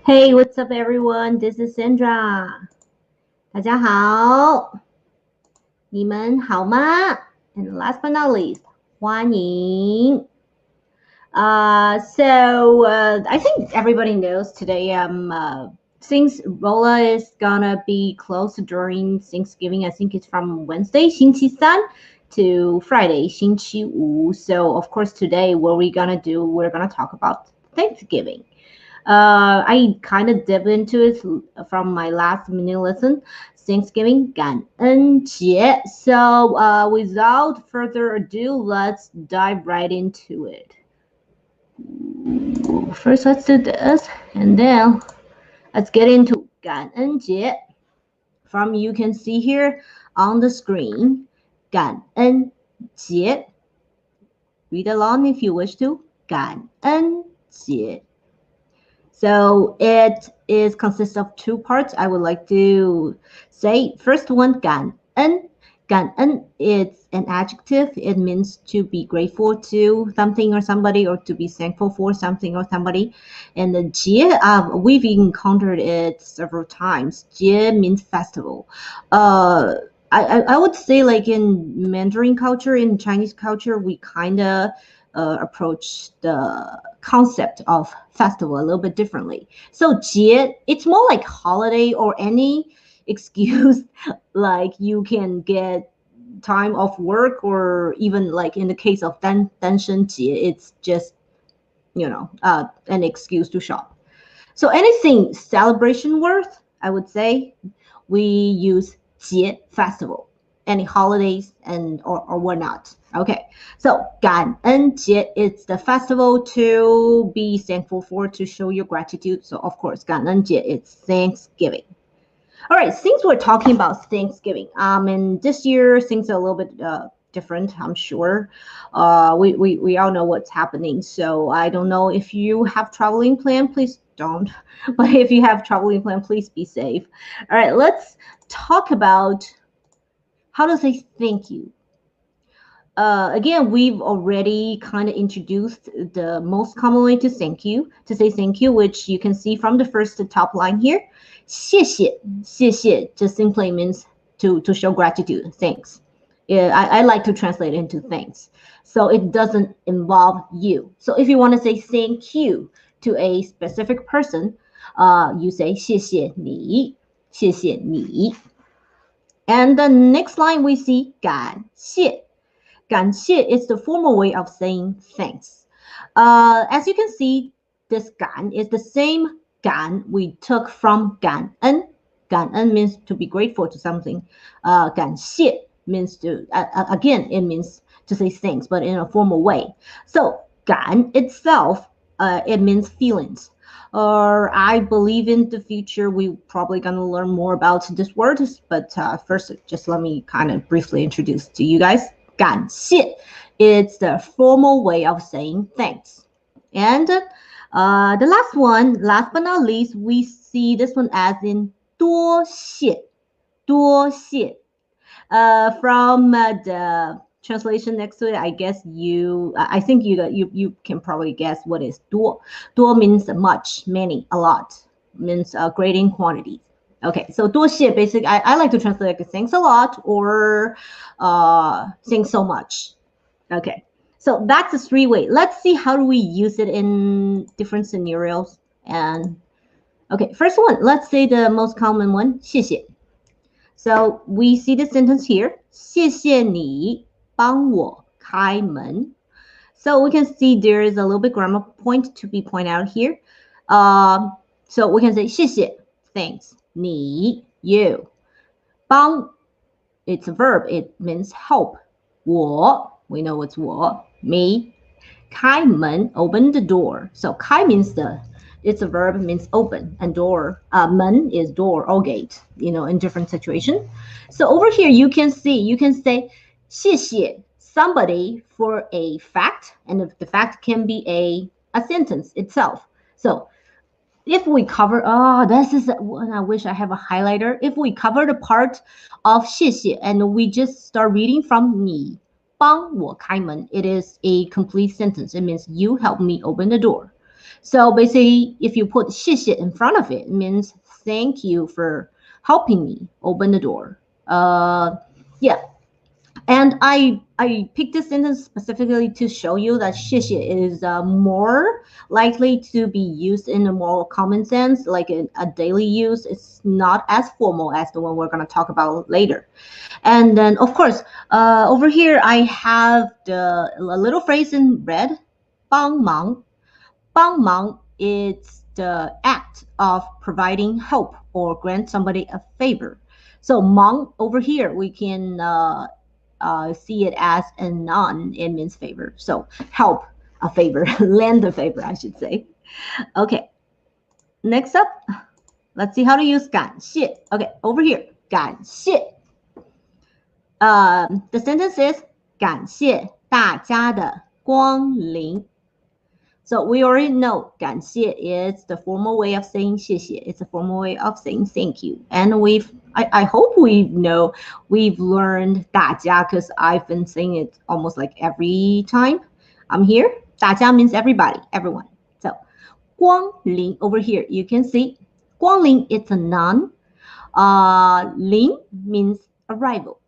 Hey, what's up, everyone? This is Sandra. 大家好，你们好吗？And last but not least, 欢迎。I think everybody knows today. Since Rolla is gonna be closed during Thanksgiving. I think it's from Wednesday, 星期三 to Friday, 星期五. So of course today, what we're gonna do, we're gonna talk about Thanksgiving. I kind of dipped into it from my last mini lesson, Thanksgiving 感恩节. So without further ado, let's dive right into it. First, let's do this, and then let's get into 感恩节. From you can see here on the screen, 感恩节. Read along if you wish to. 感恩节. So it is consists of two parts. I would like to say first one, 感恩. 感恩 is an adjective. It means to be grateful to something or somebody, or to be thankful for something or somebody. And the 节, we've encountered it several times. 节 means festival. I would say, like in Mandarin culture, in Chinese culture, we kind of approach the concept of festival a little bit differently. So 节, it's more like holiday or any excuse like you can get time off work, or even like in the case of 单身节, it's just an excuse to shop. So anything celebration worth, I would say we use 节 festival, any holidays and or whatnot. Okay, so 感恩节 it's the festival to be thankful for, to show your gratitude. So of course 感恩节 it's Thanksgiving. All right, since we're talking about Thanksgiving, and this year things are a little bit different, I'm sure. We all know what's happening. So I don't know if you have traveling plan, please don't. But if you have traveling plan, please be safe. All right, let's talk about how to say thank you. Again, we've already kind of introduced the most common way to say thank you, which you can see from the first top line here. 谢谢, 谢谢 just simply means to show gratitude, thanks. Yeah, I like to translate it into thanks. So it doesn't involve you. So if you want to say thank you to a specific person, you say 谢谢你, 谢谢你. And the next line we see 感谢. 感谢 is the formal way of saying thanks. As you can see, this 感 is the same 感 we took from 感恩. 感恩 means to be grateful to something. 感谢 means to, again, it means to say thanks, but in a formal way. So 感 itself, it means feelings. Or I believe in the future we're probably going to learn more about this word, but first just let me kind of briefly introduce to you guys. 感谢 it's the formal way of saying thanks. And the last one, last but not least, we see this one as in 多谢, 多谢. From the translation next to it, I guess I think you can probably guess what is 多. 多 means much, many, a lot, means great in quantity. Okay, so 多谢 basically, I like to translate like thanks a lot or thanks so much. Okay, so that's the three way. Let's see how do we use it in different scenarios. And okay, first one, let's say the most common one, 谢谢. So we see the sentence here, 谢谢你帮我开门. So we can see there is a little bit grammar point to be pointed out here. So we can say 谢谢, thanks. 你 you. 帮 it's a verb, it means help. 我 we know it's 我 me. 开门 open the door. So 开 means it's a verb, means open, and door 门 is door or gate, in different situation. So over here you can say 谢谢 somebody for a fact, and if the fact can be a sentence itself. So if we cover, this is one I wish I have a highlighter. If we cover the part of 谢谢 and we just start reading from 你帮我开门, it is a complete sentence. It means you help me open the door. So basically, if you put 谢谢 in front of it, it means thank you for helping me open the door. Yeah. And I picked this sentence specifically to show you that 谢谢 is more likely to be used in a more common sense, like in a daily use. It's not as formal as the one we're going to talk about later. And then, of course, over here I have a little phrase in red, 帮忙. 帮忙 is the act of providing help or grant somebody a favor. So 忙 over here we can see it as a noun. It means favor. So help a favor, lend a favor, I should say. Okay. Next up, let's see how to use 感谢. Okay, over here, 感谢. The sentence is 感谢大家的光临. So we already know 感谢 is the formal way of saying 谢谢. It's a formal way of saying thank you. And I hope we've learned 大家 because I've been saying it almost like every time I'm here. 大家 means everybody, everyone. So 光临 over here, you can see 光临 it's a noun. 临 means arrival.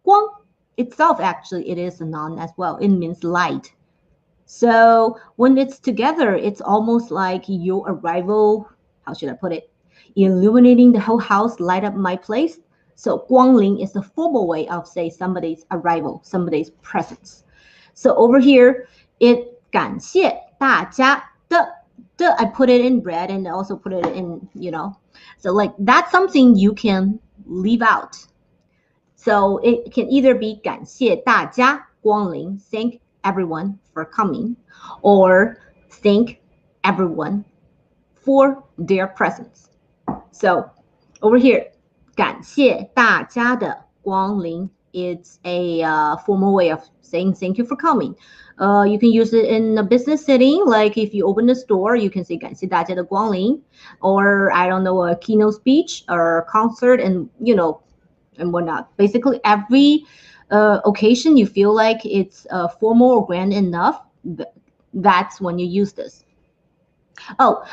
光 itself actually it is a noun as well. It means light. So when it's together, it's almost like your arrival, how should I put it? Illuminating the whole house, light up my place. So 光临 is the formal way of say somebody's arrival, somebody's presence. So over here, it 感谢大家的 I put it in red and also put it in, so like that's something you can leave out. So it can either be 感谢大家光临, thank everyone for coming, or thank everyone for their presence. So over here, 感谢大家的光临 it's a formal way of saying thank you for coming. You can use it in a business setting, like if you open a store, you can say 感谢大家的光临, or I don't know, a keynote speech or a concert, and and whatnot. Basically, every occasion you feel like it's formal or grand enough, that's when you use this. Oh,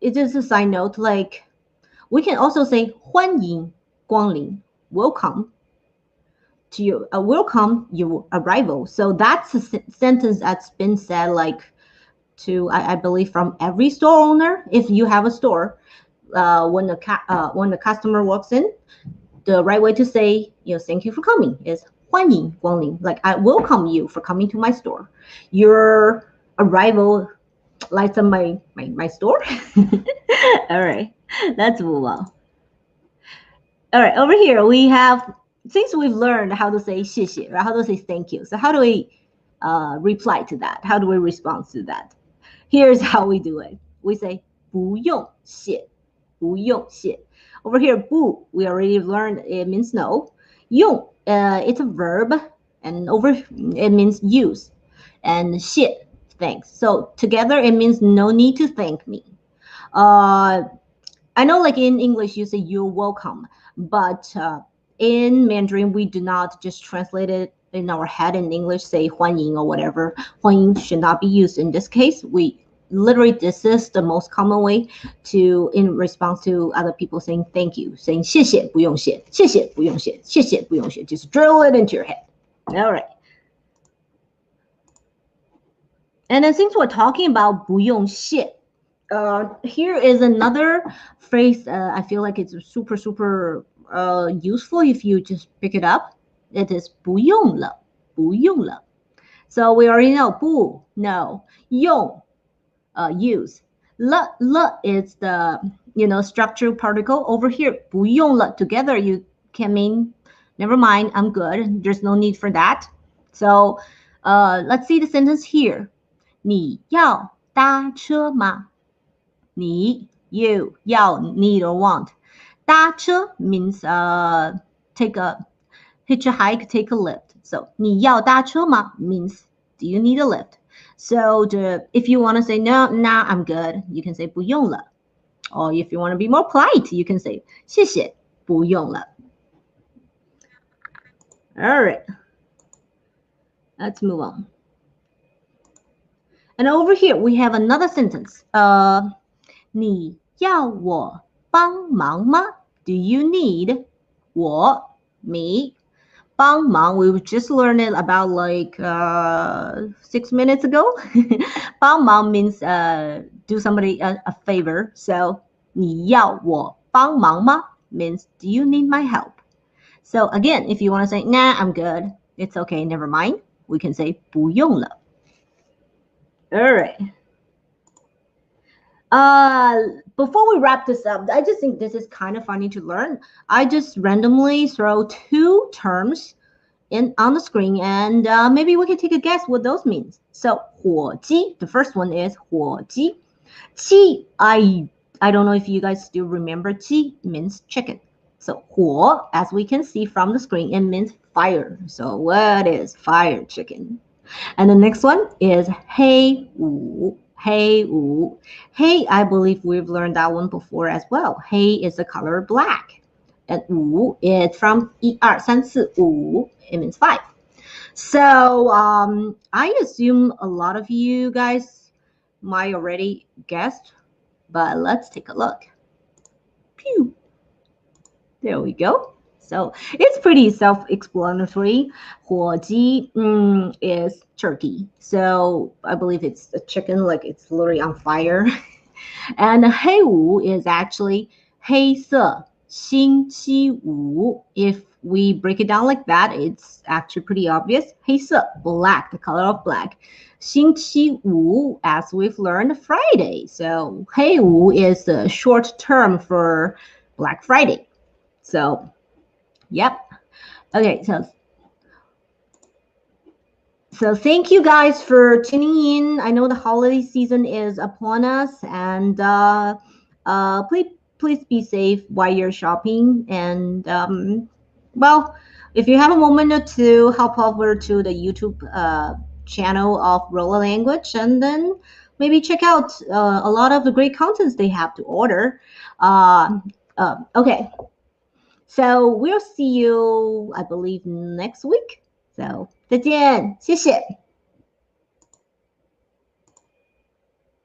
it is a side note, like we can also say 欢迎光临, welcome to you, welcome your arrival. So that's a sentence that's been said like to I believe from every store owner. If you have a store, when the customer walks in, the right way to say thank you for coming is 欢迎光临. Like I welcome you for coming to my store. Your arrival lights up my store. All right, let's move on. All right, over here we have, since we've learned how to say 谢谢, right? How to say thank you. So how do we reply to that? How do we respond to that? Here's how we do it. We say 不用谢, 不用谢. Over here, 不 we already learned it means no. 用 it's a verb, and it means use. And 谢 thanks. So together it means no need to thank me. I know like in English you say you're welcome, but in Mandarin we do not just translate it in our head in English, say 欢迎 or whatever. 欢迎 should not be used in this case. Literally, this is the most common way in response to other people saying thank you, saying 谢谢不用谢, 谢谢不用谢, 谢谢不用谢. Just drill it into your head. All right. And then since we're talking about 不用谢, here is another phrase. I feel like it's super useful if you just pick it up. It is 不用了, 不用了. So we already know 不 no, 用 use. Le is the structural particle. Over here 不用了 together you can mean never mind, I'm good. There's no need for that. So let's see the sentence here. 你要搭车吗? 你 you 要 need or want. 搭车 means take a hitch a hike, take a lift. So 你要搭车吗 means do you need a lift? So if you want to say no, I'm good, you can say 不用了. Or if you want to be more polite, you can say 谢谢不用了. All right, let's move on. And over here we have another sentence. 你要我帮忙吗? Do you need 我 me 帮忙? We just learned it about like 6 minutes ago. 帮忙 means do somebody a favor. So 你要我帮忙吗 means do you need my help? So again, if you want to say nah, I'm good, it's okay, never mind, we can say 不用了. All right. Before we wrap this up, I just think this is kind of funny to learn. I just randomly throw two terms on the screen, and maybe we can take a guess what those means. So 火鸡, the first one is 火鸡. 鸡, I don't know if you guys still remember 鸡 means chicken. So 火, as we can see from the screen, it means fire. So what is fire chicken? And the next one is 黑五. 黑五. Hey, I believe we've learned that one before as well. Hey is the color black. And 五 is from 一二三四五. It means 5. So I assume a lot of you guys might already guessed, but let's take a look. Pew. There we go. So it's pretty self-explanatory. 火鸡 is turkey. So I believe it's a chicken, like it's literally on fire. And 黑五 is actually 黑色星期五. If we break it down like that, it's actually pretty obvious. 黑色, black, the color of black. 星期五, as we've learned, Friday. So 黑五 is the short term for Black Friday. So, yep. Okay, so thank you guys for tuning in. I know the holiday season is upon us, and please be safe while you're shopping. And well, if you have a moment or two, hop over to the YouTube channel of Rolla Language, and then maybe check out a lot of the great contents they have to order. Okay. So we'll see you, I believe, next week. So 再见，谢谢。